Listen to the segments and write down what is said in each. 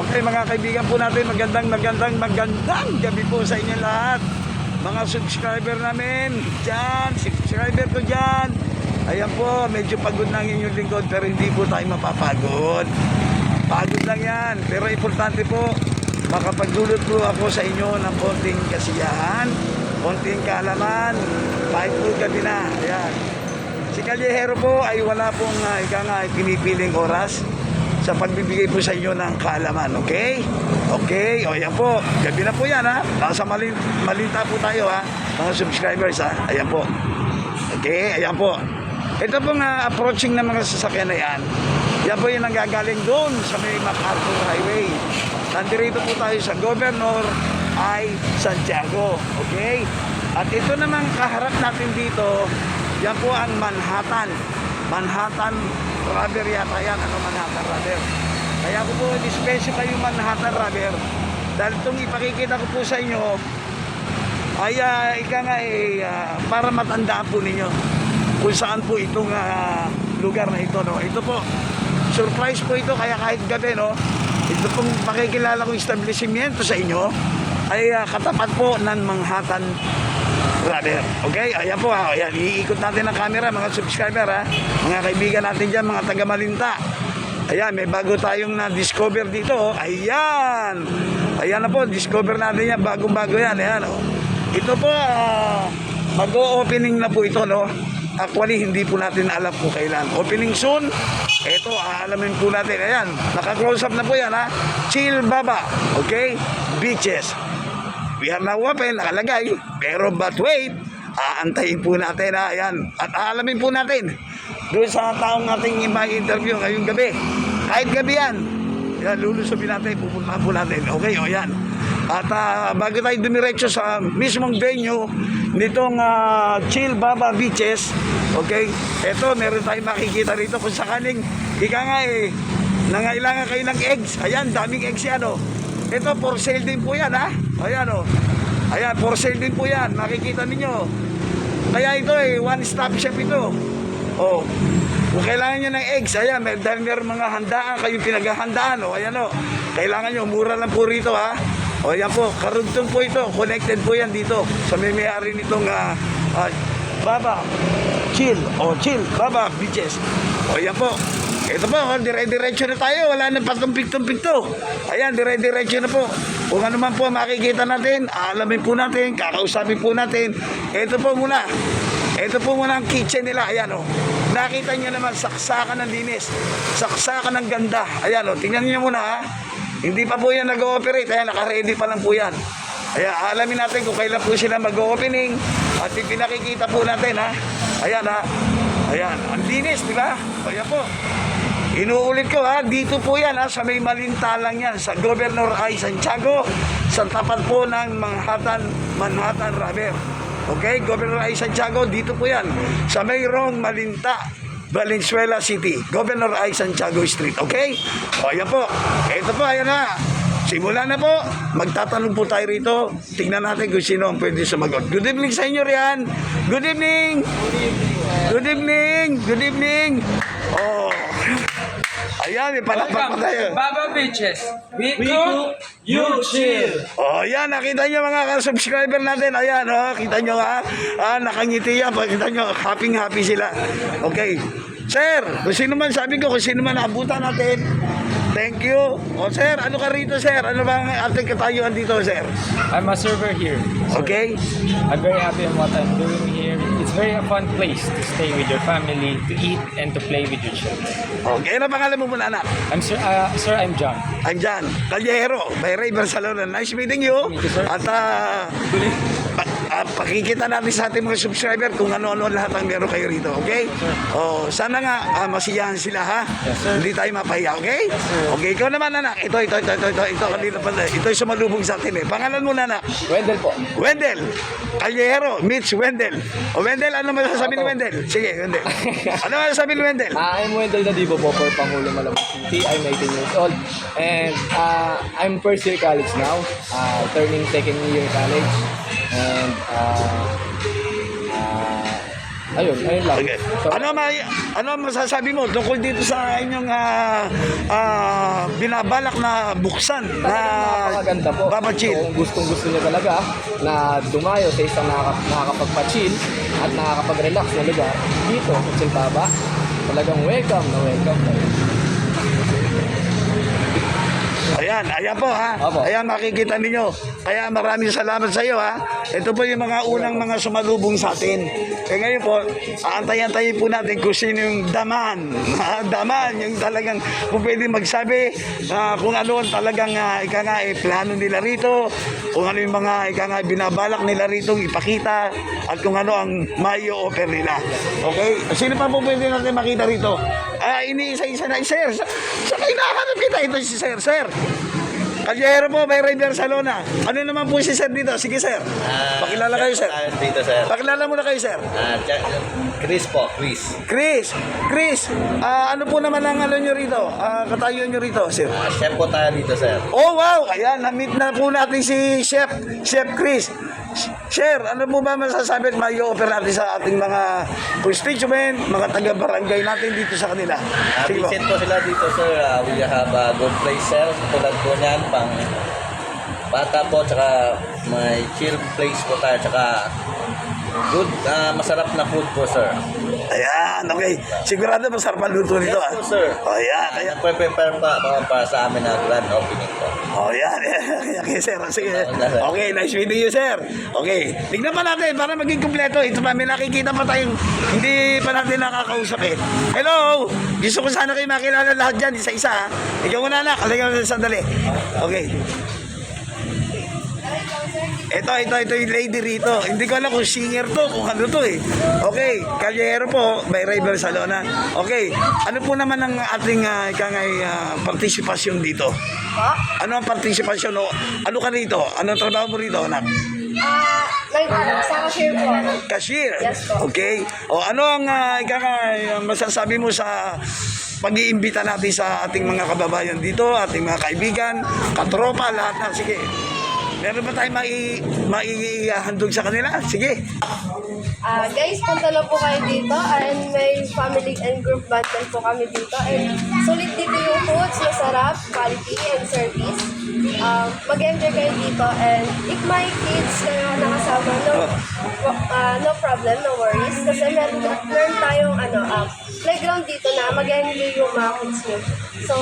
Okay, mga kaibigan po natin, magandang gabi po sa inyo lahat. Mga subscriber namin dyan, subscriber ko dyan. Ayan po, medyo pagod na ang inyong lingkod, pero hindi po tayo mapapagod. Pagod lang yan, pero importante po, makapagdulot po ako sa inyo ng konting kasiyahan, konting kaalaman, kahit po gabi na. Ayan. Si Kalyehero po ay wala pong pinipiling oras sa pagbibigay po sa inyo ng kaalaman, okay? Okay, o yan po, gabi na po yan ha, nasa malinta po tayo ha, mga subscribers ha, ayan po. Okay, ayan po. Ito pong approaching ng mga sasakyan na yan po yung nanggagaling doon sa may MacArthur Highway. Nandito po tayo sa Governor I. Santiago, okay? At ito namang kaharap natin dito, yan po ang Manhattan Rubber yata yan, Manhattan Rubber. Kaya ko po in-specify yung Manhattan Rubber dahil itong ipakikita ko po sa inyo ay para matandaan po ninyo kung saan po itong lugar na ito, no? Ito po, surprise po ito, kaya kahit gabi, no? Ito pong pakikilala kong establishmento sa inyo ay katapat po ng Manhattan Rubber. Okay, ayan po ha. Ayan, iikot natin ang camera mga subscriber ha. Mga kaibigan natin dyan, mga taga Malinta. Ayan, may bago tayong na-discover dito. Ayan. Ayan na po, discover natin yan. Bagong-bago yan. Ayan o. Ito po, mag-o-opening na po ito, no? Actually, hindi po natin alam po kailan. Opening soon. Ito, aalamin po natin. Ayan, naka-close up na po yan ha. Chill Baba. Okay? Beaches. We are now open, nakalagay. Pero but wait, aantayin po natin ha. Ayan. At aalamin po natin doon sa taong ating i-interview ngayong gabi. Kahit gabi yan. Yan, lulusubin natin, pupuntahan po natin. Okay, o yan. At bago tayo dumiretso sa mismong venue nitong Chill Baba Beaches, okay, eto, meron tayong makikita rito kung sakaling nangailangan kayo ng eggs. Ayan, daming eggs yan o. Ito, for sale din po yan ha. Ayan o. Ayan, for sale din po yan. Makikita ninyo. Kaya ito one-stop shop ito. O. Kung kailangan nyo ng eggs, ayan, dahil meron mga handaan, kayong pinaghahandaan o. Ayan o. Kailangan nyo, mura lang po rito ha. O ayan po, karugtong po ito. Connected po yan dito. Sa may-ari nitong Baba Chill. O, Chill Baba Beaches. O ayan po. Ito po, dire-diretso na tayo. Wala nang patumpik-tumpik-to. Ayan, dire-diretso na po. Kung ano man po makikita natin, alamin po natin, kakausapin po natin. Ito po muna. Ito po muna ang kitchen nila. Ayan o. Nakita nyo naman, saksakan ng linis. Saksakan ng ganda. Ayan o, tingnan nyo muna ha. Hindi pa po yan nag-ooperate. Ayan, naka-ready pa lang po yan. Ayan, alamin natin kung kailan po sila mag-opening. At pinakikita po natin ha. Ayan ha. Ayan, ang linis, di ba? Ayan po. Inuulit ko ha, dito po yan ha, sa may Malinta lang yan, sa Governor I. Santiago, sa tapat po ng Manhattan Rubber. Okay, Governor I. Santiago, dito po yan, sa Mayroong Malinta, Valenzuela City, Governor I. Santiago Street. Okay? O, ayan po. Ito po, ayan na. Simula na po. Magtatanong po tayo rito. Tingnan natin kung sino ang pwede sumagot. Good evening sa inyo riyan. Good evening. Good evening. Good evening. Oh. Ayan, may palakpak pa tayo. Baba Beaches. We cook, you chill. Oh, yan, nakita nyo mga subscriber natin. Ayan, oh, kita nyo ha. Nakangiti yan. Kita nyo, happy sila. Okay. Sir, kung sino man, sabi ko, kung sino man naabutan natin, thank you. O sir, ano ka rito sir? Ano bang ating katayuan dito sir? I'm a server here. Okay. I'm very happy on what I'm doing here. It's very a fun place to stay with your family, to eat, and to play with your children. Okay, ano pangalan mo muna anak? Sir, I'm John. I'm John, Kalyehero, by Ray Barcelona. Nice meeting you. Thank you, sir. At pakikita natin sa ating mga subscriber kung ano-ano lahat ang meron kayo rito, okay? Oh, sana nga masiyahan sila ha. Yes, sir. Hindi tayo mapahiya, okay? Yes, sir. Okay, ikaw naman anak. Ito kanina pala. Ito yung sumalubong sa atin eh. Pangalan mo na anak? Wendell po. Wendell. Kalyehero meets Wendell. O Wendell, ano masasabi ni Wendell? Sige, Wendell. Ano masasabi ni Wendell? I'm Wendell Nadibo po for Pangulo Malabon City. I'm 18 years old. And I'm first year college now. Turning second year college. And ayun lang. Okay. So, Ano masasabi mo tungkol dito sa inyong binabalak na buksan na napakaganda po. Baba Chill? So, kung gustong-gusto niyo talaga na dumayo sa isang nakakapagpa-chill at nakakapag-relax na lugar, dito sa Chill Baba, talagang welcome na welcome kayo. Ayan po ha. Opo. Ayan makikita ninyo. Kaya maraming salamat sa iyo ha. Ito po yung mga unang mga sumalubong sa atin. Ngayon po, aantayin po natin kung sino yung daman. Daman, yung talagang kung pwede magsabi kung ano ang talagang plano nila rito, kung ano yung mga binabalak nila rito ipakita, at kung ano ang mai-offer nila. Okay? Sino pa po pwede natin makita rito? Iniisa-isa na, sir. Sa kailangan kita ito si sir. Sir, Kalyero po, may River Salona. Ano naman po si sir dito? Sige sir. Pakilala kayo sir. Dito, sir. Pakilala muna kayo sir. Chris po, Chris. Chris, ano po naman ang ano nyo rito? Katayo nyo rito, sir? Chef po tayo dito, sir. Oh wow! Ayan, na-meet na po natin si Chef Chris. Sir, ano po ba masasabi at mai-offer natin sa ating mga constituent, mga taga-barangay natin dito sa kanila? Sige po. Visit po sila dito, sir. We have a good place, sir. Tulad po niyan, pang bata po, tsaka may chill place po tayo, tsaka good, masarap na food po, sir. Ayan, okay. Sigurado masarap ang luto nito, Yes po, sir. Oh, ayan, ayan. Prepare para sa amin na grand opening po. Oh, yan. Okay, sir. Sige. Okay, nice meeting you, sir. Okay. Tignan pa natin para maging kumpleto. Ito pa, may nakikita pa tayong hindi pa natin nakakausap eh. Hello! Gusto ko sana kayo makilala lahat dyan, isa-isa ha. Ikaw muna anak. Halika na sandali. Okay. Ito yung lady rito. Hindi ko alam kung singer to, kung ano to eh. Okay, Kalyero po, may River Salona. Okay, ano po naman ang ating partisipasyon dito? Ano ang partisipasyon? O, ano ka rito? Ano ang trabaho mo rito, anak? Sa cashier po. Cashier? Yes po. Okay. O, ano ang masasabi mo sa pag-iimbita natin sa ating mga kababayan dito, ating mga kaibigan, katropa, lahat na. Sige. Meron ba tayong maihandog sa kanila? Sige. Guys, punta lang po kayo dito and may family and group bundle po kami dito and sulit dito yung foods, masarap, quality and service. Mag-enjoy kayo dito and if my kids kayo nakasama, no problem, no worries. Kasi meron tayong playground dito na mag-enjoy yung mga kids nyo. So,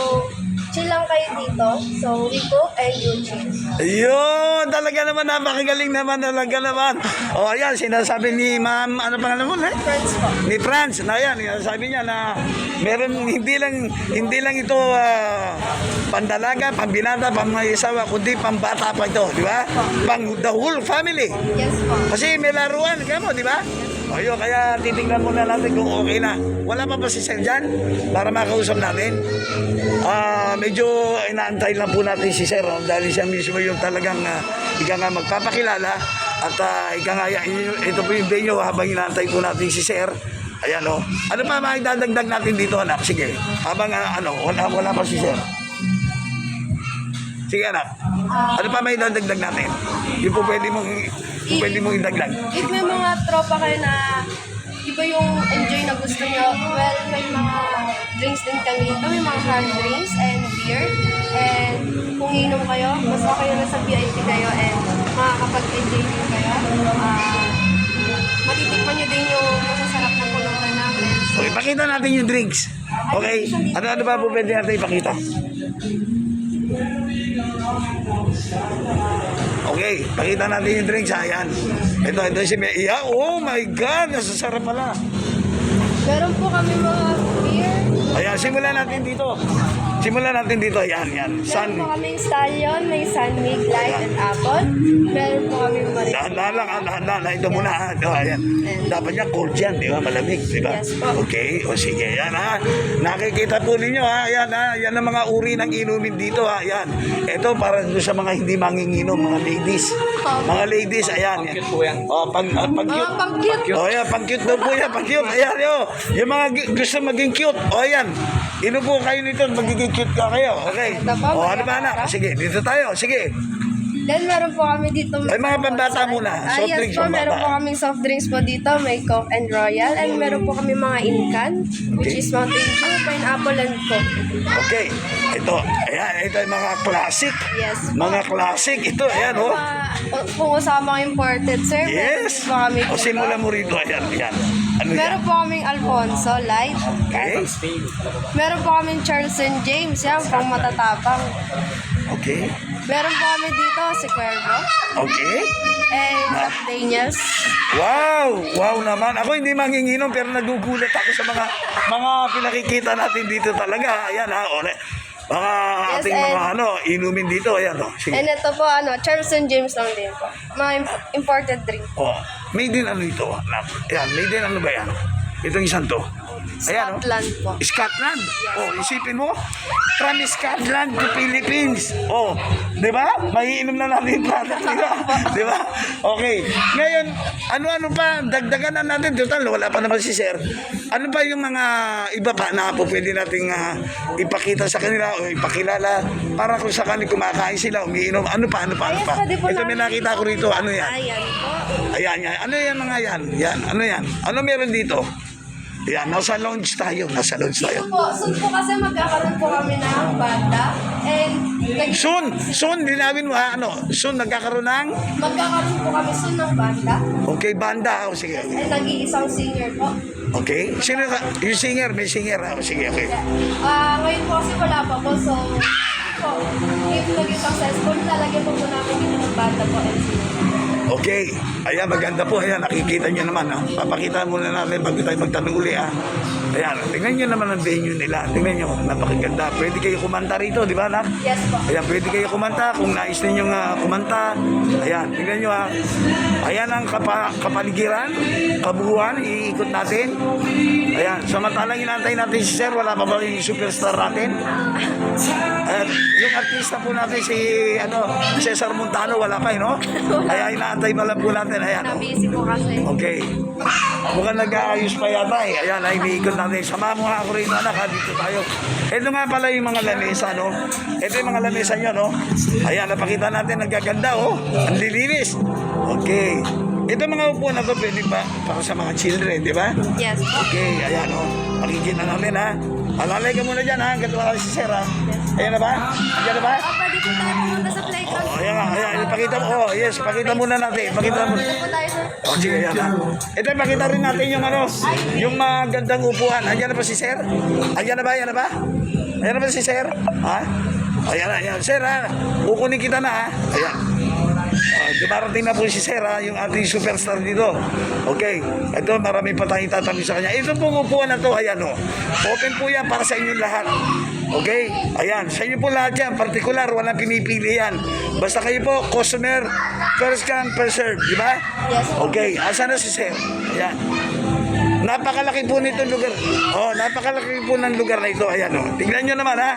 chill lang kayo dito. So, we cook and you chill. Ayun, talaga naman, napakagaling naman, talaga naman. O, ayan, sinasabi ni ma'am, ano pangalan mo, eh? Friends po. Ni Franz, na yan, sabi niya na meron, hindi lang ito pandalaga, pambinata, pamayasawa, kundi pambata pa ito, di ba? Pang the whole family. Yes po. Kasi may laruan, kaya mo, di ba? Ayun, kaya titignan muna natin kung okay na. Wala pa ba si Sir dyan? Para makausap natin. Medyo inaantay lang po natin si Sir dahil siya mismo yung talagang ika nga magpapakilala at ito po yung venue habang inaantay po natin si Sir. Ayan o. Ano pa maidadagdag natin dito anak? Sige. Habang wala pa si Sir. Sige anak. Ano pa maidadagdag natin? Yung po pwede mong idagdag. If may mga tropa kayo na iba yung enjoy na gusto nyo, well, may mga drinks din kami dito. May mga hard drinks and beer. And kung inom kayo, mas okay na sa VIP kayo and makakapag-enjoy din kayo. Matitikman nyo din yung masasarap na pulutan namin. So, Okay, pakita natin yung drinks. Okay? Ano ba po pwede natin ipakita? Okay, pakita natin yung drinks. Ayan. Ito si Mia. Oh my God! Nasasarap pala. meron po kami mga beer. Ayan, simulan natin dito. Ayan. Meron Sun. po kaming stallion, may sunmig, light, and apple. Meron po kami marit. Dahan-dahan lang. Ito muna. Ayan. Dapat niya cold yan, di ba? Malamig, di ba? Yes po. Okay, o sige. Yan ha. Nakikita po ninyo ha. Ayan ha. Yan ang mga uri ng inumin dito ha. Ayan. Ito para doon sa mga hindi manginginom, mga ladies. Mga ladies, ayan. Cute po yan. Oh, pang-cute. Pang-cute. Oh, yan, pang-cute daw po yan. Pang-cute. Ayan, yo. Yung mga gusto maging cute. O, ayan. Inupo kayo nito, magiging cute ka kayo. Okay. Ito po, O, ano ba anak? Sige, dito tayo. Sige. Then meron po kami dito. Ay, mga pambata muna. Soft Yes drinks po, pambata. meron po kami soft drinks po dito. May Coke and Royal. And meron po kami mga incan, which Okay. is Mountain Dew, Pineapple, and Coke. Okay. Ito. Ayan. Ito yung mga classic. Yes. Mga classic. Ito. Ayan, oh. Kung usama imported, sir, meron Yes. po kami O, simulan mo rito. Ayan. Ayan. Ano yan? Meron po kaming Alfonso Light. Okay. Meron po kaming Charles and James, yan, pang matatapang. Okay. Meron po kami dito si Cuervo Okay. and Jack Daniels. Wow! Wow naman. Ako hindi manginginom pero nagugulat ako sa mga pinakikita natin dito talaga. Ayan ha. O, mga Yes, ating mga and- inumin dito. Ayan o. Sige. And ito po, Charles and James lang din po. Mga imported drink. Oh, made in ano ito? Ayan, made in ano ba yan? Itong isang to. Ayan, Scotland po. Scotland. Oh, isipin mo, from Scotland to Philippines. Oh, di ba? Maiinom na natin yung product nila. Di ba? Okay. Ngayon, ano-ano pa, dagdagan na natin. Total, wala pa naman si Sir. Ano pa yung mga iba pa na po pwede nating ipakita sa kanila o ipakilala para kung sakali kumakain sila, umiinom. Ano pa? Yes, pwede po Ito may namin- nakita ko rito. Ano yan? Ayan po. Ayan, yan. Ano yan mga yan? Yan. Ano yan? Ano meron dito? Yan, nasa lounge tayo. Nasa lounge tayo. Soon po kasi magkakaroon po kami ng banda. And Soon, dinawin mo ha, ano? Soon, nagkakaroon ng... magkakaroon po kami soon ng banda. Okay, banda. O, sige. And nag-iisang singer po. Okay. Sino ka? Yung singer, may singer. O, sige, okay. Ngayon po kasi wala pa po. So, if naging successful, lalagyan po namin dito ng banda po and singer. Okay. Ayan, maganda po. Ayan, nakikita nyo naman. Ha? Papakita muna natin bago tayo magtanong uli. Ha? Ayan, tingnan nyo naman ang venue nila. Tingnan nyo, napakaganda. Pwede kayo kumanta rito, di ba, nak? Yes po. Ayan, pwede kayo kumanta kung nais ninyong kumanta. Ayan, tingnan nyo ha. Ayan ang kapaligiran, kabuuan, iikot natin. Ayan, samantalang inantay natin si Sir, wala pa ba yung superstar natin? At yung artista po natin si Cesar Montano, wala pa no? Kaya inaantay pa lang po natin. Ayan. Busy po kasi. Okay. Mukhang nag-aayos pa yata eh. Ayan, ay iniikot natin. Sama mo nga ako rin, anak, ha? Dito tayo. Ito nga pala yung mga lamesa, no? Ito yung mga lamesa nyo, no? Ayan, napakita natin, nagaganda, oh. Ang lilinis. Okay. Ito mga upo na to, pwede ba? Para sa mga children, di ba? Yes po. Okay, ayan, oh. Pakikita namin, ha? Alalay ka muna dyan, ha? Hanggang wala si Sir, ha? Ayan na ba? Ayan na ba? Pwede po tayo pumunta sa playground. Oh, ayan nga, ayan. Ipakita mo. Oh, yes, pakita muna natin. Pakita mo. Dito po tayo, sir. Oh, sige, ayan ha. Ito, pakita rin natin yung yung magandang upuan. Ayan na ba si Sir? Ayan na ba? Ayan na ba? Ayan na ba si Sir? Ha? Ayan na, ayan. Sir, ha? Kukunin kita na, ha? Ayan. Dumarating na po si Sir, ha? Yung ating superstar dito. Okay. Ito, marami pa tayong tatanong sa kanya. Ito pong upuan na to, ayan o. Open po yan para sa inyong lahat. Okay? Ayan. Sa inyo po lahat yan. Particular, walang pinipili yan. Basta kayo po, customer, first come, first serve. Di ba? Yes. Okay. Asan na si Sir? Ayan. Napakalaki po nitong lugar. Oh, napakalaki po ng lugar na ito. Ayan o. Tingnan nyo naman, ha?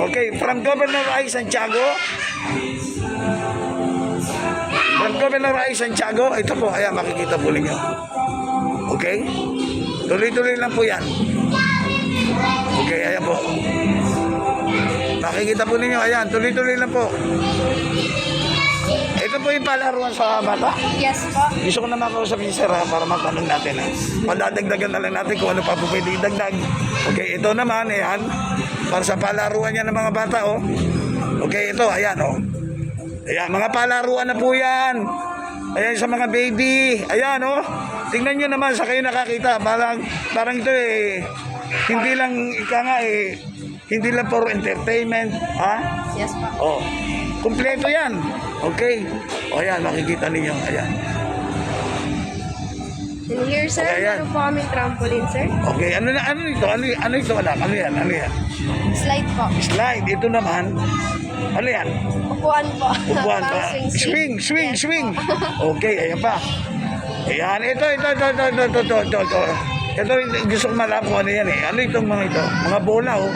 Okay. From Governor I. Santiago. From Governor I. Santiago. Ito po. Ayan, makikita po ninyo. Okay? Tuloy-tuloy lang po yan. Okay, ayan po. Makikita po ninyo, ayan, tuloy-tuloy lang po. Ito po yung palaruan sa bata. Yes po. Gusto ko na makausap si Sir ha, para matanong natin. Ha. Madadagdagan na lang natin kung ano pa po pwede idagdag. Okay, ito naman, ayan. Para sa palaruan niya ng mga bata, oh. Okay, ito, ayan, oh. Ayan, mga palaruan na po yan. Ayan, sa mga baby. Ayan, oh. Tingnan nyo naman sa kayo nakakita. Parang ito hindi lang, hindi lang for entertainment. Ha? Yes po. Oh, kumpleto yan. Okay. O yan, makikita ninyo. Ayan. And here, sir, Okay, yan. meron po kami trampoline, sir. Okay, ano ito? Ano ito, anak? Ano yan? Slide po. Slide. Ito naman. Ano yan? Upuan po. Upuan Parang pa. swing. Swing. Okay, ayan pa. Ayan, ito. Ito, gusto ko malaman kung ano yan eh. Ano itong mga ito? Mga bola, oh.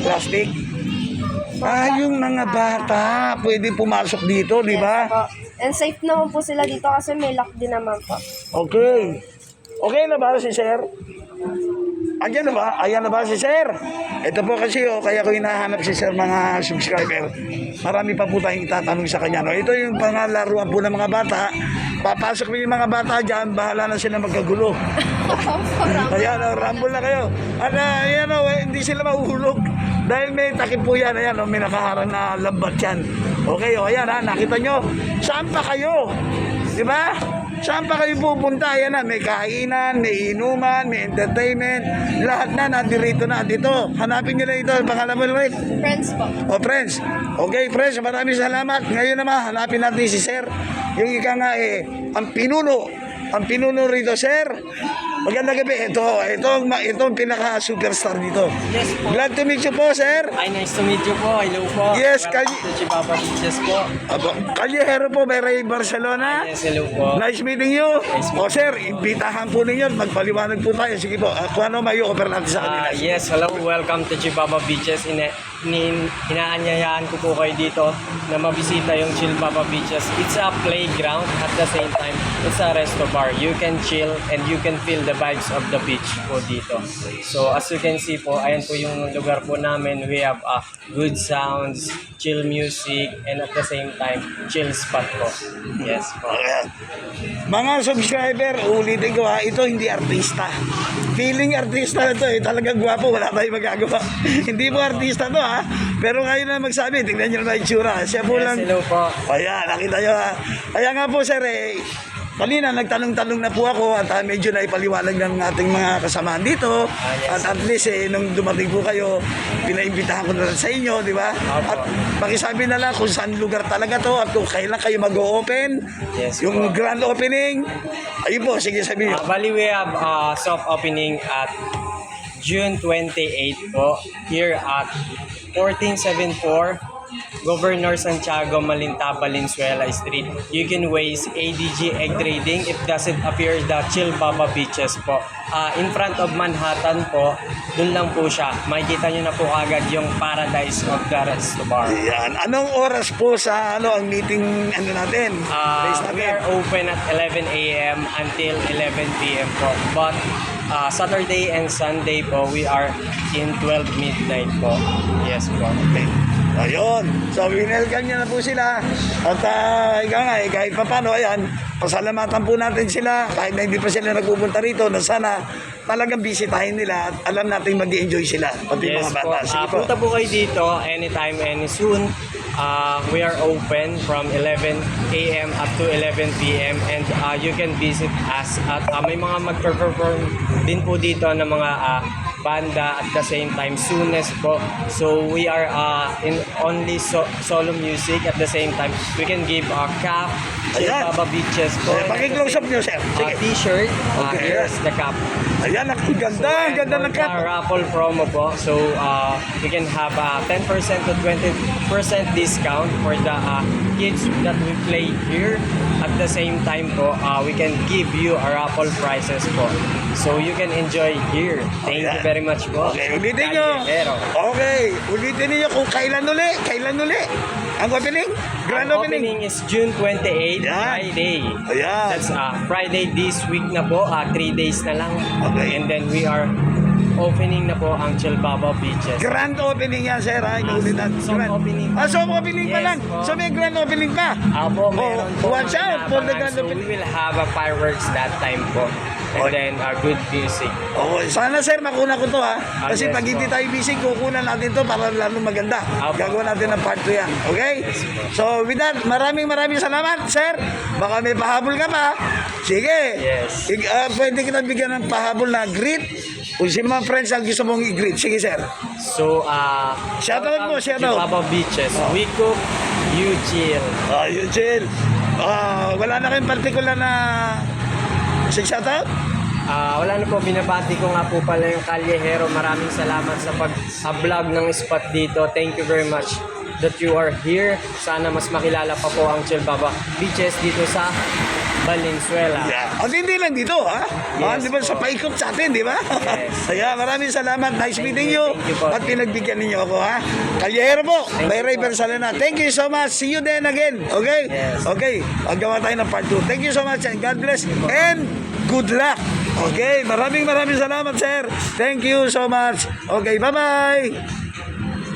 Plastic. Yung mga bata, pwede pumasok dito, di ba? Yes po. And safe naman po sila dito kasi may lock din naman po. Okay. Okay na ba si Sir? Ayan na ba? Ayan na ba si Sir? Ito po kasi kaya ko hinahanap si Sir mga subscriber. Marami pa po tayong itatanong sa kanya. No? Ito yung pangalaruan po ng mga bata. Papasok mo yung mga bata dyan, bahala na sila magkagulo. Ayan, rumble na kayo. At ayan, hindi sila mahuhulog. Dahil may takip po yan, ayan, may nakaharang na lambat yan. Okay, ayan nakita nyo. Saan pa kayo? Diba? Saan pa kayo pupunta? Ayan na, may kainan, may inuman, may entertainment. Lahat na, nandirito na. Dito, hanapin nyo na ito. Pangalan mo ulit. Friends po. Friends. Okay, friends, maraming salamat. Ngayon naman, hanapin natin si Sir. Yung ika nga ang pinuno. Ang pinuno rito, Sir. Magandang gabi. Ito ang pinaka-superstar dito. Yes po. Glad to meet you po, Sir. Hi, nice to meet you po. Hello po. Yes, Welcome to Chibaba Beaches po. Kallihero po, may Ray Barcelona. Yes, hello po. Nice meeting you. Nice meeting O sir, imbitahan po ninyo. Magpaliwanag po tayo. Sige po. Kung ano may offer natin sa kanila. Yes, hello. Welcome to Chibaba Beaches. Inaanyayahan ko po kayo dito na mabisita yung Chibaba Beaches. It's a playground at the same time. It's a resto bar. You can chill and you can feel the vibes of the beach po dito. So as you can see po, ayan po yung lugar po namin. We have good sounds, chill music, and at the same time, chill spot po. Yes po. Ayan. Mga subscriber, ulitin ko ito hindi artista. Feeling artista na to talagang gwapo, wala tayong magagawa. Hindi po artista to pero ngayon na magsabi, tingnan nyo na itsura. Siya po Yes, lang. hello po. Ayan, nakita nyo Kaya nga po sir kanina nagtanong-tanong na po ako at medyo naipaliwanag ng ating mga kasamahan dito. Yes. At least nung dumating po kayo, pinaimbitahan ko na rin sa inyo, di ba? At pakisabi na lang kung saan lugar talaga to at kung kailan kayo mag-o-open. Yes, yung po. grand opening. Ayun po, sige sabihin. Bali, we have soft opening at June 28 po here at 1474 Governor Santiago Malinta Valenzuela Street. You can waste ADG egg trading if doesn't appear the Chibaba Beaches po. In front of Manhattan po, dun lang po siya. Makikita nyo na po agad yung Paradise of the Resto Bar. Ayan. Anong oras po sa ang meeting natin? Place We natin? are open at 11 a.m. until 11 p.m. po. But Saturday and Sunday po, we are in 12 midnight po. Yes po. Okay. Ayun. So, winelcome niya na po sila. At kahit pa paano, ayan, pasalamatan po natin sila. Kahit na hindi pa sila nagpupunta rito, na sana talagang bisitahin nila at alam natin mag-enjoy sila. Pati Yes mga po. bata. Sige po. Punta po kayo dito anytime, any soon. We are open from 11 a.m. up to 11 p.m. and you can visit us at may mga mag-perform din po dito ng mga banda at the same time soonest po. So we are in only solo music at the same time. We can give a cap, Ayan. Chibaba Beaches po. Paki-close up nyo, sir. Sige. T-shirt, Okay. here's the cap. Ayan, ang ganda. Ang ganda ng For cup. the raffle promo po. So, we can have a 10% to 20% discount for the kids that we play here. At the same time po, we can give you a raffle prizes po. So, you can enjoy here. Thank you Ayan. very much po. Okay, ulitin nyo. Callejero. Okay, ulitin niyo kung kailan uli. Ang opening? Grand Ang opening. opening is June 28, Ayan. Friday. Ayan. That's Friday this week na po. 3 days na lang. Okay. And then we are opening na po ang Chibaba Beaches. Grand opening yan, sir. Inuulit natin. soft Grand. opening. Soft opening pa Yes, lang. po. So may grand opening pa. Apo, meron po. watch mga out for the naabangan. grand So opening. we will have a fireworks that time po. And Okay. then good music. Oh, sana sir, makuna ko to Kasi yes, pag hindi po. tayo busy, kukunan natin to para lalo maganda. Apo. Gagawa natin ng part 2 yan. Okay? So with that, maraming salamat, sir. Baka may pahabol ka pa. Sige. Yes. Pwede kita bigyan ng pahabol na greet. Kung sino mga friends ang gusto mong i-greet. Sige, sir. So, Shoutout mo, welcome to shoutout. Chibaba Beaches. We cook, you chill. Yun, chill. Wala na kayong particular na shoutout? Wala na po, binabati ko nga po pala yung Callejero. Maraming salamat sa pag-vlog ng spot dito. Thank you very much that you are here. Sana mas makilala pa po ang Chibaba Beaches dito sa Valenzuela. Yeah. At hindi lang dito, Yes, di ba sa paikot sa atin, di ba? Yes. Kaya maraming salamat. Nice meeting you. Thank you po. At pinagbigyan ninyo ako, Kallejero po. May Ray Barcelona. Thank you so much. See you then again. Okay? Yes. Okay. Paggawa tayo ng part 2. Thank you so much and God bless. And good luck. Okay, maraming salamat, sir. Thank you so much. Okay, bye-bye.